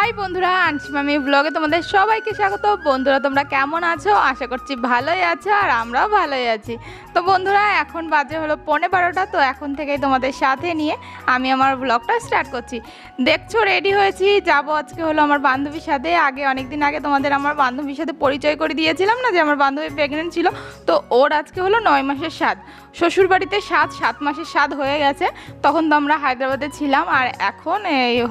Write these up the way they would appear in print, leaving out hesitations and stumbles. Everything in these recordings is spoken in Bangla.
হাই বন্ধুরা, আনসিমামি ব্লগে তোমাদের সবাইকে স্বাগত। বন্ধুরা তোমরা কেমন আছো? আশা করছি ভালোই আছো, আর আমরাও ভালোই আছি। তো বন্ধুরা এখন বাজে হলো 11:15। তো এখন থেকেই তোমাদের সাথে নিয়ে আমি আমার ব্লগটা স্টার্ট করছি। দেখছো রেডি হয়েছি, যাব আজকে হলো আমার বান্ধবীর সাথে। অনেক দিন আগে তোমাদের আমার বান্ধবীর সাথে পরিচয় করে দিয়েছিলাম না, যে আমার বান্ধবী প্রেগনেন্ট ছিল। তো ওর আজকে হলো 9 মাসের স্বাদ। শ্বশুরবাড়িতে 7 মাসের স্বাদ হয়ে গেছে, তখন তো আমরা হায়দ্রাবাদে ছিলাম, আর এখন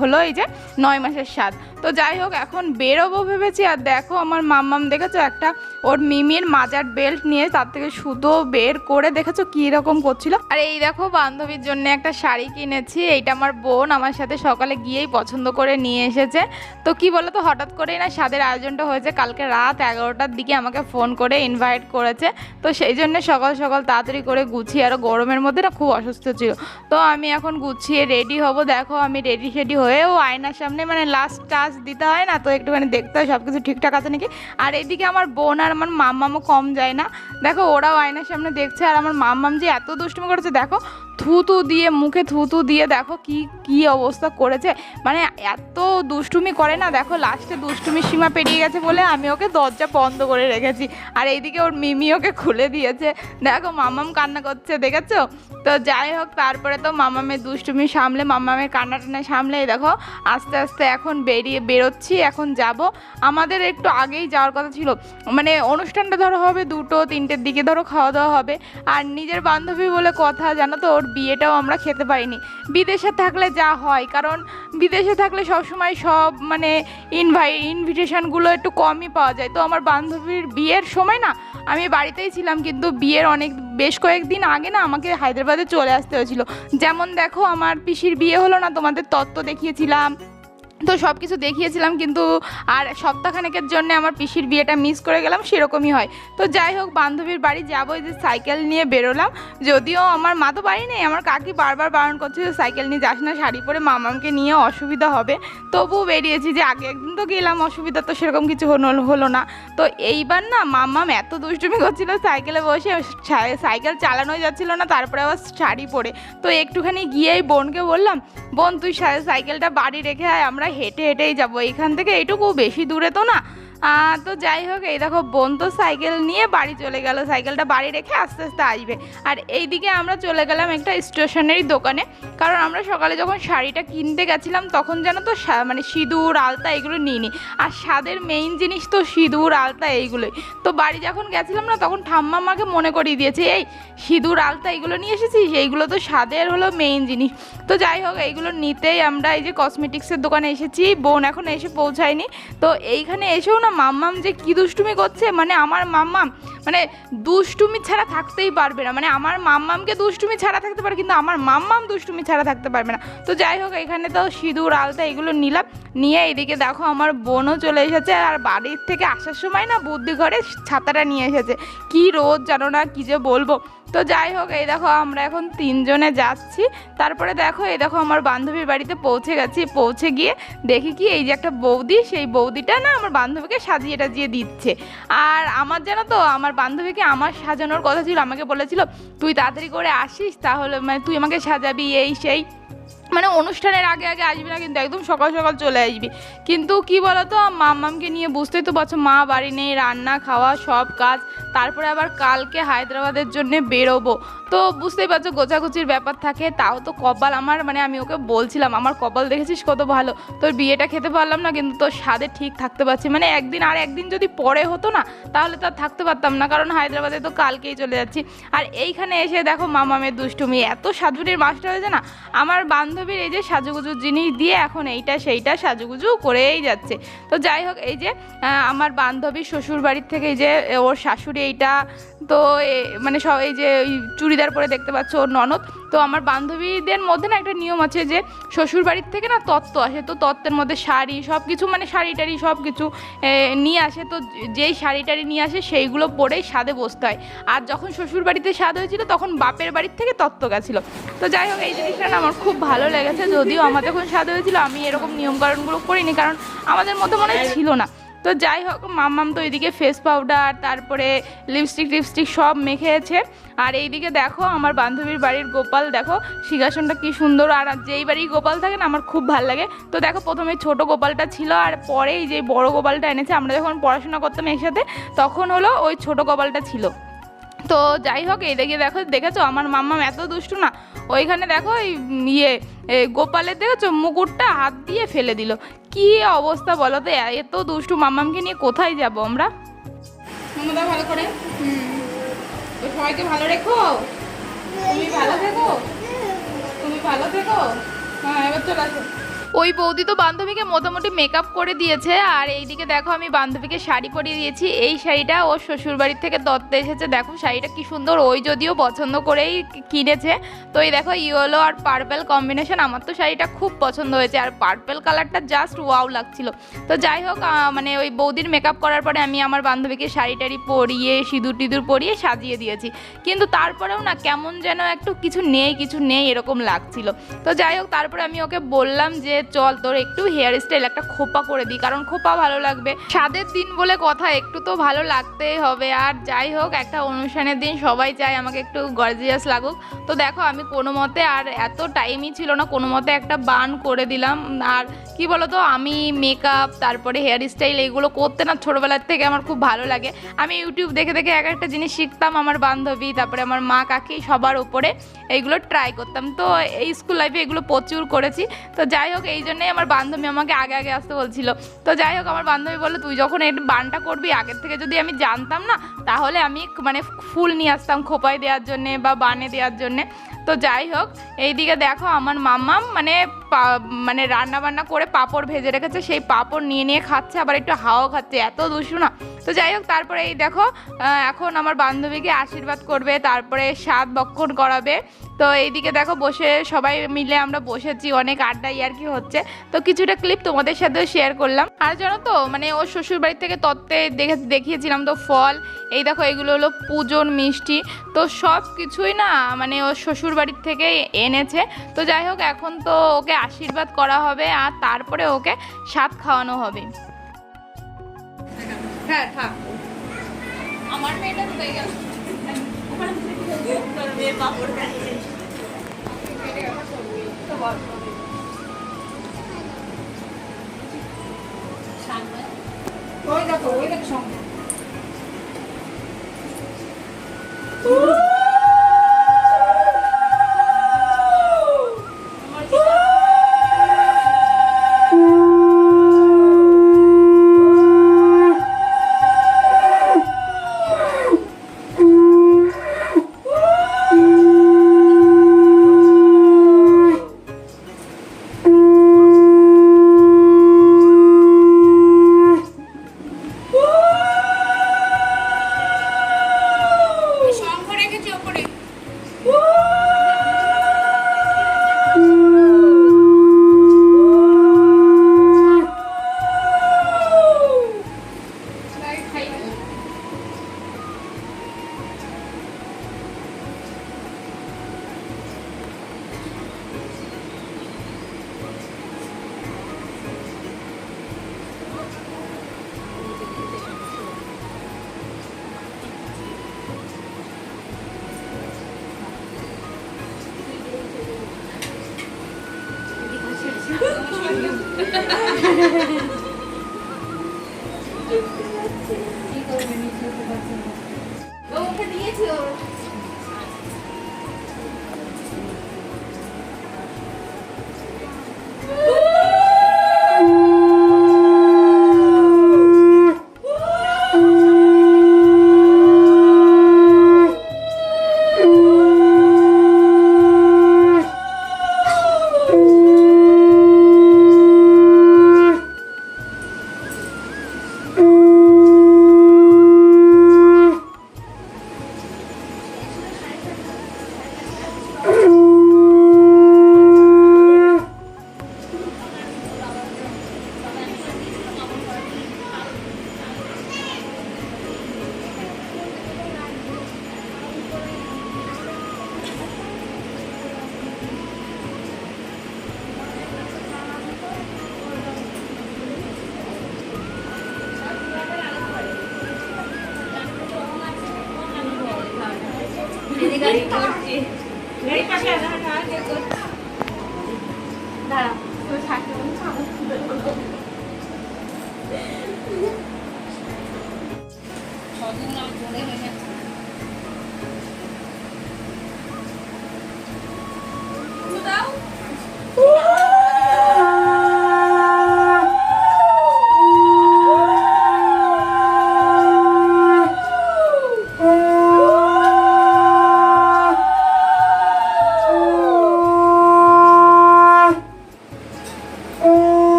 হলো এই যে 9 মাসের স্বাদ। তো যাই হোক এখন বেরোবো ভেবেছি। আর দেখো আমার মাম্মাম দেখেছো একটা ওর মিমির মাজার বেল্ট নিয়ে তার থেকে সুতো বের করে দেখেছো কি রকম করছিল। আর এই দেখো বান্ধবীর জন্য একটা শাড়ি কিনেছি। এইটা আমার বোন আমার সাথে সকালে গিয়েই পছন্দ করে নিয়ে এসেছে। তো কি বলো তো, হঠাৎ করেই না স্বাদের আয়োজনটা হয়েছে। কালকে রাত 11টার দিকে আমাকে ফোন করে ইনভাইট করেছে। তো সেই জন্য সকাল সকাল তাড়াতাড়ি করে গুছিয়ে, আরও গরমের মধ্যে না খুব অসুস্থ ছিল। তো আমি এখন গুছিয়ে রেডি হব। দেখো আমি রেডি হয়েও আয়নার সামনে মানে লাস্ট টাচ দিতে হয় না, তো একটুখানি দেখতে হয় সব কিছু ঠিকঠাক আছে নাকি। আর এইদিকে আমার বোন আর আমার মাম্মামও কম যায় না। দেখো ওরাও আয়নার সামনে দেখছে। আর আমার মাম্মাম যে এত দুষ্টুমি করেছে, দেখো থুতু দিয়ে মুখে থুতু দিয়ে দেখো কি কি অবস্থা করেছে। মানে এত দুষ্টুমি করে না, দেখো লাস্টে দুষ্টুমির সীমা পেরিয়ে গেছে বলে আমি ওকে দরজা বন্ধ করে রেখেছি। আর এইদিকে ওর মিমি ওকে খুলে দিয়েছে। দেখো মাম্মাম কান্না করছে, দেখেছো? তো যাই হোক তারপরে তো মাম্মামের দুষ্টুমি সামলে, মাম্মামের কান্না টান্না সামলে দেখো আস্তে আস্তে এখন বেরোচ্ছি। এখন যাব। আমাদের একটু আগেই যাওয়ার কথা ছিল, মানে অনুষ্ঠানটা ধরো হবে 2-3টের দিকে ধরো খাওয়া দাওয়া হবে। আর নিজের বান্ধবী বলে কথা, জানো তো ওর বিয়েটাও আমরা খেতে পারিনি। বিদেশে থাকলে যা হয়, কারণ বিদেশে থাকলে সবসময় সব মানে ইনভিটেশনগুলো একটু কমই পাওয়া যায়। তো আমার বান্ধবীর বিয়ের সময় না আমি বাড়িতেই ছিলাম, কিন্তু বিয়ের বেশ কয়েকদিন আগে না আমাকে হায়দ্রাবাদে চলে আসতে হয়েছিল। যেমন দেখো আমার পিসির বিয়ে হলো না, তোমাদের তত্ত্ব দেখিয়েছিলাম, তো সব কিছু দেখিয়েছিলাম, কিন্তু আর সপ্তাহখানেকের জন্য আমার পিসির বিয়েটা মিস করে গেলাম, সেরকমই হয়। তো যাই হোক বান্ধবীর বাড়ি যাবো, যে সাইকেল নিয়ে বেরোলাম। যদিও আমার মা তো বাড়ি নেই, আমার কাকি বারবার বারণ করছে যে সাইকেল নিয়ে যাস না, শাড়ি পরে মামামকে নিয়ে অসুবিধা হবে। তবুও বেরিয়েছি, যে আগে একদিন তো গেলাম, অসুবিধা তো সেরকম কিছু হলো না। তো এইবার না মাম্মাম এত দুষ্টুমি করছিল সাইকেলে বসে, সাইকেল চালানোই যাচ্ছিল না, তারপরে আবার শাড়ি পরে। তো একটুখানি গিয়েই বোনকে বললাম, বোন তুই সাইকেলটা বাড়ি রেখে আয়, আমরা হেঁটেই যাবো, এখান থেকে এইটুকু বেশি দূরে তো না। তো যাই হোক এই দেখো বোন তো সাইকেল নিয়ে বাড়ি চলে গেল, সাইকেলটা বাড়ি রেখে আস্তে আস্তে আসবে। আর এইদিকে আমরা চলে গেলাম একটা স্টেশনারি দোকানে, কারণ আমরা সকালে যখন শাড়িটা কিনতে গেছিলাম তখন যেন তো মানে সিঁদুর আলতা এগুলো নিইনি। আর স্বাদের মেইন জিনিস তো সিঁদুর আলতা এইগুলোই। তো বাড়ি যখন গেছিলাম না তখন ঠাম্মা আমাকে মনে করিয়ে দিয়েছে, এই সিঁদুর আলতা এগুলো নিয়ে এসেছিস, এইগুলো তো স্বাদের হলো মেইন জিনিস। তো যাই হোক এইগুলো নিতেই আমরা এই যে কসমেটিক্সের দোকানে এসেছি। বোন এখন এসে পৌঁছায়নি। তো এইখানে এসেও না মাম্মাম যে কি দুষ্টুমি করছে, মানে আমার মাম্মাম মানে দুষ্টুমি ছাড়া থাকতেই পারবে না। মানে আমার মাম্মামকে দুষ্টুমি ছাড়া থাকতে পারে, কিন্তু আমার মাম্মাম দুষ্টুমি ছাড়া থাকতে পারবে না। তো যাই হোক এখানে তো সিঁদুর আলতা এগুলো নিলাম, নিয়ে এইদিকে দেখো আমার বোনও চলে এসেছে। আর বাড়ির থেকে আসার সময় না বুদ্ধি ঘরে ছাতাটা নিয়ে এসেছে। কি রোদ জানো না, কি যে বলবো। তো যাই হোক এই দেখো আমরা এখন 3জনে যাচ্ছি। তারপরে দেখো এই দেখো আমার বান্ধবীর বাড়িতে পৌঁছে গেছি। পৌঁছে গিয়ে দেখি কি এই যে একটা বৌদি, সেই বৌদিটা না আমার বান্ধবীকে সাজিয়ে টাজিয়ে দিচ্ছে। আর আমার জানো তো আমার বান্ধবীকে আমার সাজানোর কথা ছিল, আমাকে বলেছিল তুই তাড়াতাড়ি করে আসিস, তাহলে মানে তুই আমাকে সাজাবি এই সেই, মানে অনুষ্ঠানের আগে আগে আসবি না, কিন্তু একদম সকাল সকাল চলে আসবি। কিন্তু কি বলতো মাম্মামকে নিয়ে বুঝতেই তো পারছো, মা বাড়ি নেই, রান্না খাওয়া সব কাজ, তারপরে আবার কালকে হায়দ্রাবাদের জন্য বেরোবো। তো বুঝতেই পারছো গোছাগুছির ব্যাপার থাকে। তাও তো কপাল আমার, মানে আমি ওকে বলছিলাম আমার কপাল দেখেছিস কত ভালো, তোর বিয়েটা খেতে পারলাম না কিন্তু তোর স্বাদে ঠিক থাকতে পারছি। মানে একদিন যদি পরে হতো না তাহলে তো আর থাকতে পারতাম না, কারণ হায়দ্রাবাদে তো কালকেই চলে যাচ্ছি। আর এইখানে এসে দেখো মামামের দুষ্টুমি, এত সাজুরির মাস্টার হয়েছে না আমার বান্ধবীর। এই যে সাজুগুজুর জিনিস দিয়ে এখন এইটা সেইটা সাজুগুজু করেই যাচ্ছে। তো যাই হোক এই যে আমার বান্ধবীর শ্বশুর বাড়ির থেকে এই যে ওর শাশুড়ি এইটা, তো মানে সব এই যে চুড়িদার পরে দেখতে পাচ্ছ ওর ননদ। তো আমার বান্ধবীদের মধ্যে না একটা নিয়ম আছে যে শ্বশুর বাড়ির থেকে না তত্ত্ব আসে, তো তত্ত্বের মধ্যে শাড়ি সব কিছু, মানে শাড়ি টাড়ি সব কিছু নিয়ে আসে। তো যেই শাড়ি টাড়ি নিয়ে আসে সেইগুলো পরেই স্বাদে বসতে হয়। আর যখন শ্বশুর বাড়িতে স্বাদ হয়েছিল তখন বাপের বাড়ির থেকে তত্ত্ব গেছিলো। তো যাই হোক এই জিনিসটা না আমার খুব ভালো লেগেছে। যদিও আমাদের যখন স্বাদ হয়েছিল আমি এরকম নিয়মকানুনগুলো করিনি, কারণ আমাদের মধ্যে মনে ছিল না। তো যাই হোক মাম্মাম তো এইদিকে ফেস পাউডার তারপরে লিপস্টিক সব মেখেছে। আর এইদিকে দেখো আমার বান্ধবীর বাড়ির গোপাল, দেখো সিংহাসনটা কি সুন্দর। আর যেই বাড়ি গোপাল থাকে না আমার খুব ভালো লাগে। তো দেখো প্রথমে ছোট গোপালটা ছিল আর পরে এই যে বড় গোপালটা এনেছে। আমরা যখন পড়াশোনা করতাম একসাথে তখন হলো ওই ছোট গোপালটা ছিল। তো যাই হোক এই দিকে দেখো, দেখেছো আমার মাম্মাম এত দুষ্টু না, ওইখানে দেখো এই গোপালের দেখেছো মুকুটটা হাত দিয়ে ফেলে দিল। কি অবস্থা বলো তো, এত দুষ্টু মাম্মামকে নিয়ে কোথায় যাবো আমরা। মমতা ভালো করে সবাইকে ভালো রেখো, তুমি ভালো থেকো, তুমি ভালো থেকো। হ্যাঁ এবার চলে আসো। ওই বৌদি তো বান্ধবীকে মোটামুটি মেকআপ করে দিয়েছে। আর এইদিকে দেখো আমি বান্ধবীকে শাড়ি পরিয়ে দিয়েছি। এই শাড়িটা ওর শ্বশুরবাড়ির থেকে দত্তে এসেছে। দেখো শাড়িটা কি সুন্দর, ওই যদিও পছন্দ করেই কিনেছে। তো এই দেখো ইয়েলো আর পার্পেল কম্বিনেশন, আমার তো শাড়িটা খুব পছন্দ হয়েছে। আর পার্পেল কালারটা জাস্ট ওয়াও লাগছিল। তো যাই হোক মানে ওই বৌদির মেকআপ করার পরে আমি আমার বান্ধবীকে শাড়ি টাড়ি পরিয়ে সিঁদুর টিঁদুর পরিয়ে সাজিয়ে দিয়েছি। কিন্তু তারপরেও না কেমন যেন একটু কিছু নেই এরকম লাগছিল। তো যাই হোক তারপরে আমি ওকে বললাম যে চল তোর একটু হেয়ার স্টাইল একটা খোপা করে দিই, কারণ খোপা ভালো লাগবে। স্বাদের দিন বলে কথা, একটু তো ভালো লাগতেই হবে। আর যাই হোক একটা অনুষ্ঠানের দিন সবাই চায় আমাকে একটু গর্জিয়াস লাগুক। তো দেখো আমি কোনো মতে, আর এত টাইমই ছিল না, কোনো মতে একটা বান করে দিলাম। আর কি বলতো আমি মেকআপ তারপরে হেয়ার স্টাইল এগুলো করতে না ছোটোবেলার থেকে আমার খুব ভালো লাগে। আমি ইউটিউব দেখে দেখে এক একটা জিনিস শিখতাম, আমার বান্ধবী তারপরে আমার মা কাকি সবার উপরে এইগুলো ট্রাই করতাম। তো এই স্কুল লাইফে এগুলো প্রচুর করেছি। তো যাই হোক এই জন্যই আমার বান্ধবী আমাকে আগে আসতে বলছিল। তো যাই হোক আমার বান্ধবী বললো তুই যখন এই বানটা করবি আগের থেকে যদি আমি জানতাম না তাহলে আমি মানে ফুল নিয়ে আসতাম খোপায় দেওয়ার জন্যে বা বানে দেওয়ার জন্যে। তো যাই হোক এইদিকে দেখো আমার মাম্মাম মানে রান্না বান্না করে পাঁপড় ভেজে রেখেছে, সেই পাঁপড় নিয়ে খাচ্ছে, আবার একটু হাওয়া খাচ্ছে, এত দুষ্টু না। তো যাই হোক তারপরে এই দেখো এখন আমার বান্ধবীকে আশীর্বাদ করবে, তারপরে স্বাদ বক্ষণ করাবে। তো এইদিকে দেখো বসে সবাই মিলে আমরা বসেছি, অনেক আড্ডা ইয়ার্কি হচ্ছে। তো কিছুটা ক্লিপ তোমাদের সাথেও শেয়ার করলাম। আর জানো তো মানে ওর শ্বশুরবাড়ি থেকে তত্ত্বে দেখিয়েছিলাম তো ফল, এই দেখো এগুলো হলো পুজোর মিষ্টি। তো সব কিছুই না মানে ওর শ্বশুরবাড়ির থেকে এনেছে। তো যাই হোক এখন তো ওকে আশীর্বাদ করা হবে আর তারপরে ওকে স্বাদ খাওয়ানো হবে। হ্যাঁ থাক আমার মেয়েটা তো গেল ওই দেখো সঙ্গে ওকে দিয়েছি ওর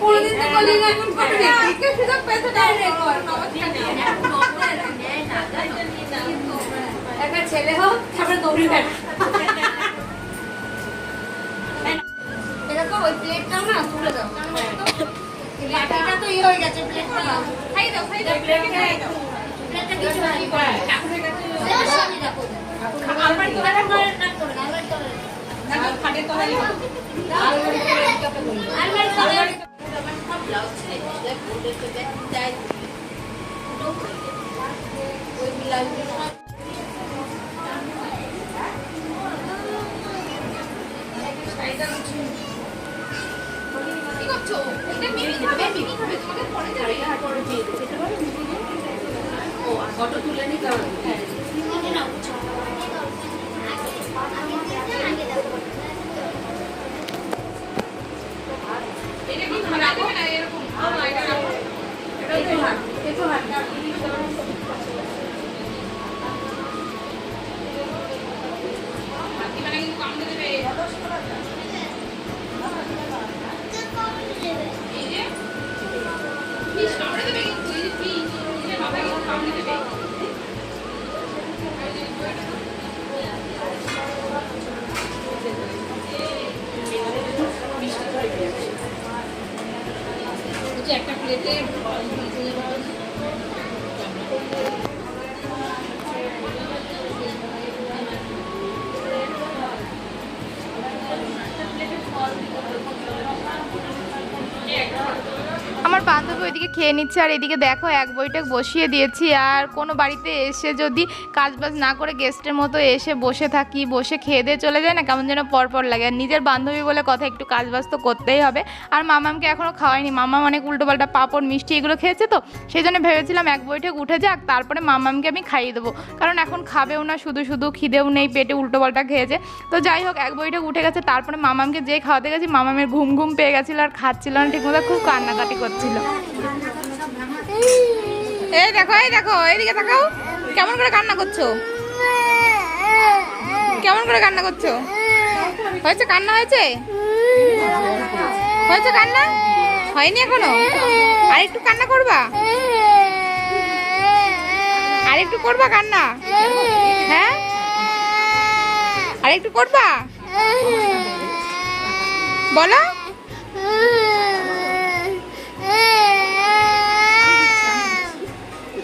কোনদিন তো কলি না এখন করবে কে সুযোগ পেতে দাঁড়িয়ে কর একটা ছেলে হোক তারপরে দৌড়ি ব্যাট এরকম ওই প্লেটটা না তুলে দাও প্লেটটা তো হয়ে গেছে প্লেটটা খাই দাও প্লেটটা কিছু কি করে ঠাকুরের কাছে রাখো আলমারি তোলা রাখো না তোলা আলমারি তোলা না খাটে তোলা আলমারি তোলা ব্লাউজ ছিল দেখো দেখতে যাই ওই ব্লাউজ কি করছো এটা মিমি খাবে তোমাকে পরে যাবে আর পরে দিয়ে দেব এটা বলে ও ফটো তুলে নি কারণ হ্যাঁ নাও এটা কি খানা দেবে না এরকম একটু হাত মানে কিন্তু কাম দেবে এই যে ফিশ কামড়ে দেবে কিন্তু এই যে ফিশ এটা বাবা কিন্তু কামড়ে দেবে একটা প্লেটে আমার বান্ধবী ওইদিকে খেয়ে নিচ্ছে আর এদিকে দেখো এক বইটা বসিয়ে দিয়েছি। আর কোনো বাড়িতে এসে যদি কাজবাজ না করে গেস্টের মতো এসে বসে থাকি, বসে খেয়ে দিয়ে চলে যায় না, কেমন যেন পরপর লাগে। আর নিজের বান্ধবী বলে কথা, একটু কাজবাজ তো করতেই হবে। আর মামামকে এখনও খাওয়াইনি, মামাম অনেক উল্টোপাল্টা পাঁপড় মিষ্টি এগুলো খেয়েছে, তো সেই জন্য ভেবেছিলাম এক বৈঠক উঠে যাক, তারপরে মামামকে আমি খাইয়ে দেবো, কারণ এখন খাবেও না, শুধু শুধু খিদেও নেই, পেটে উল্টোপাল্টা খেয়েছে। তো যাই হোক এক বৈঠক উঠে গেছে। তারপরে মামামকে যেই খাওয়াতে গেছি, মামামের ঘুম ঘুম পেয়ে গেছিলো আর খাচ্ছিল না ঠিকমতো, খুব কান্নাকাটি করছিল। এই দেখো এইদিকে তাকাও, কেমন করে কান্না করছো, কেমন করে কান্না করছো? হয়েছে কান্না, হয়েছে হয়েছে কান্না হয়নি এখনো? আর একটু কান্না করবা, আর একটু করবা কান্না? হ্যাঁ আর একটু করবা, বলো।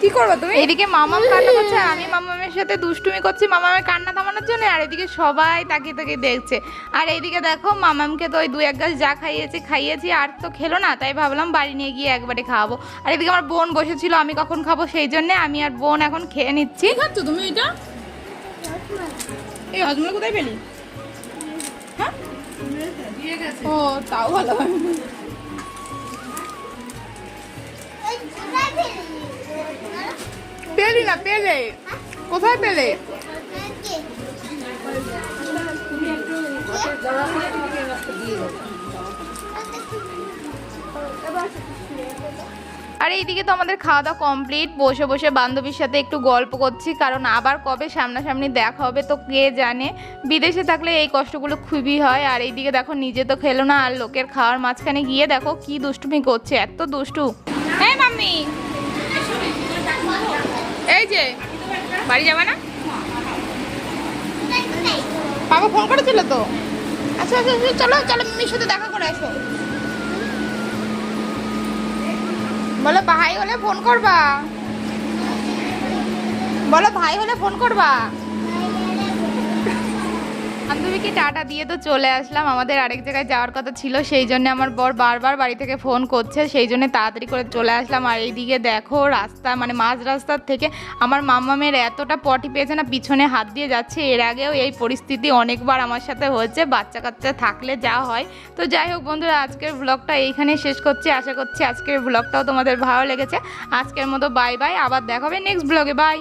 কি করবো তুমি? এদিকে মামাম কান্না করছে আর আমি মামামের সাথে দুষ্টুমি করছি মামামের কান্না থামানোর জন্য, আর এদিকে সবাই তাকিয়ে তাকিয়ে দেখছে। আর এইদিকে দেখো মামামকে তো ওই 2-1 গাছ যা খাইয়েছি আর তো খেলো না, তাই ভাবলাম বাড়ি নিয়ে গিয়ে একবারে খাওয়াবো। আর এদিকে আমার বোন বসেছিল আমি কখন খাবো, সেই জন্য আমি আর বোন এখন খেয়ে নিচ্ছি। খাচ্ছ তুমি এটা? এই হজমলা কোথায় পেলি? হ্যাঁ ও তাও ভালো হয়। পেলি না, পেলে কোথায় পেলে? আর এইদিকে তো আমাদের খাওয়া দাওয়া কমপ্লিট, বসে বসে বান্ধবীর সাথে একটু গল্প করছি, কারণ আবার কবে সামনাসামনি দেখা হবে তো কে জানে। বিদেশে থাকলে এই কষ্টগুলো খুবই হয়। আর এইদিকে দেখো নিজে তো খেলো না, আর লোকের খাওয়ার মাঝখানে গিয়ে দেখো কি দুষ্টুমি করছে, এত দুষ্টু। হ্যাঁ মাম্মি, এই যে বাড়ি যাবে না? বাবা ফোন করেছিল তো। আচ্ছা আচ্ছা আচ্ছা, চলো চলো মাম্মির সাথে দেখা করে আসো। বলো ভাই হলে ফোন করবা, বলো ভাই হলে ফোন করবা। বান্ধবীকে টাটা দিয়ে তো চলে আসলাম, আমাদের আরেক জায়গায় যাওয়ার কথা ছিল, সেই জন্য আমার বর বারবার বাড়ি থেকে ফোন করছে, সেই জন্য তাড়াতাড়ি করে চলে আসলাম। আর এইদিকে দেখো রাস্তা মানে মাঝ রাস্তার থেকে আমার মাম্মামের এতটা পটি পেয়েছে না, পিছনে হাত দিয়ে যাচ্ছে। এর আগেও এই পরিস্থিতি অনেকবার আমার সাথে হয়েছে, বাচ্চা কাচ্চা থাকলে যা হয়। তো যাই হোক বন্ধুরা, আজকের ব্লগটা এইখানেই শেষ করছি। আশা করছি আজকের ব্লগটাও তোমাদের ভালো লেগেছে। আজকের মতো বাই বাই, আবার দেখা হবে নেক্সট ব্লগে, বাই।